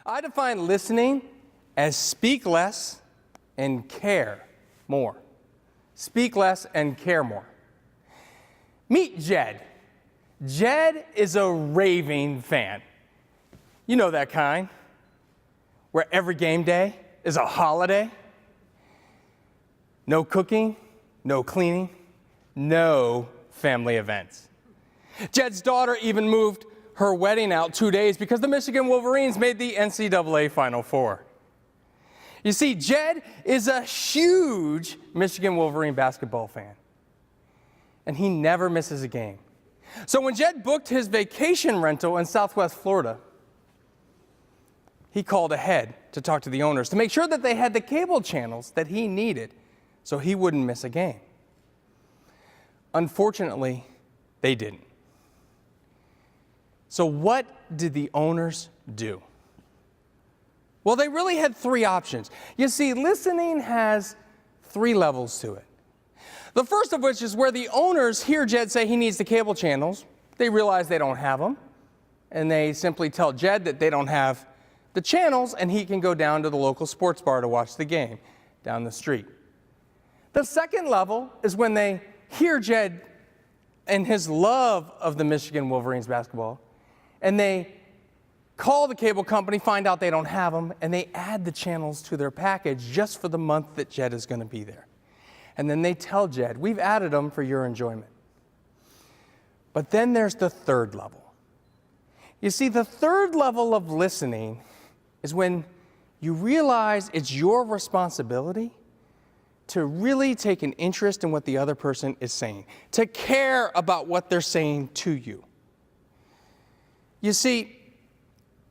I define listening as speak less and care more. Speak less and care more. Meet Jed. Jed is a raving fan. You know that kind, where every game day is a holiday. No cooking, no cleaning, no family events. Jed's daughter even moved her wedding out 2 days because the Michigan Wolverines made the NCAA Final Four. You see, Jed is a huge Michigan Wolverine basketball fan, and he never misses a game. So when Jed booked his vacation rental in Southwest Florida, he called ahead to talk to the owners to make sure that they had the cable channels that he needed so he wouldn't miss a game. Unfortunately, they didn't. So what did the owners do? Well, they really had three options. You see, listening has three levels to it. The first of which is where the owners hear Jed say he needs the cable channels. They realize they don't have them, and they simply tell Jed that they don't have the channels, and he can go down to the local sports bar to watch the game down the street. The second level is when they hear Jed and his love of the Michigan Wolverines basketball, and they call the cable company, find out they don't have them, and they add the channels to their package just for the month that Jed is going to be there. And then they tell Jed, we've added them for your enjoyment. But then there's the third level. You see, the third level of listening is when you realize it's your responsibility to really take an interest in what the other person is saying, to care about what they're saying to you. You see,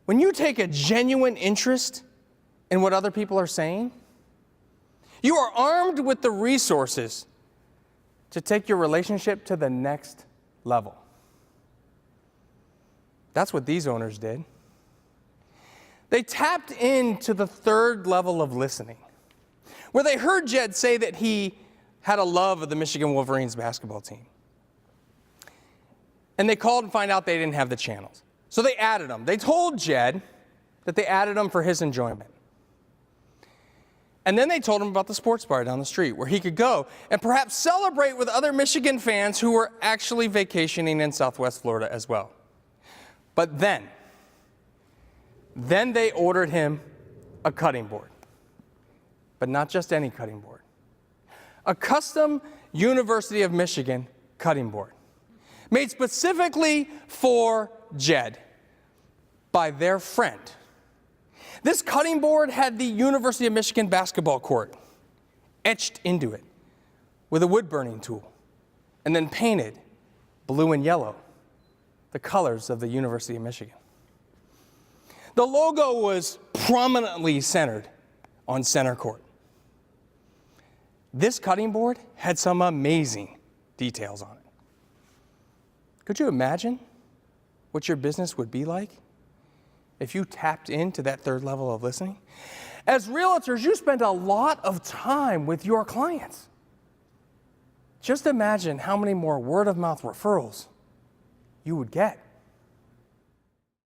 when you take a genuine interest in what other people are saying, you are armed with the resources to take your relationship to the next level. That's what these owners did. They tapped into the third level of listening, where they heard Jed say that he had a love of the Michigan Wolverines basketball team. And they called and find out they didn't have the channels. So they added them. They told Jed that they added them for his enjoyment. And then they told him about the sports bar down the street where he could go and perhaps celebrate with other Michigan fans who were actually vacationing in Southwest Florida as well. But then they ordered him a cutting board. But not just any cutting board. A custom University of Michigan cutting board, made specifically for Jed by their friend. This cutting board had the University of Michigan basketball court etched into it with a wood-burning tool, and then painted blue and yellow, the colors of the University of Michigan. The logo was prominently centered on center court. This cutting board had some amazing details on it. Could you imagine what your business would be like if you tapped into that third level of listening? As realtors, you spend a lot of time with your clients. Just imagine how many more word-of-mouth referrals you would get.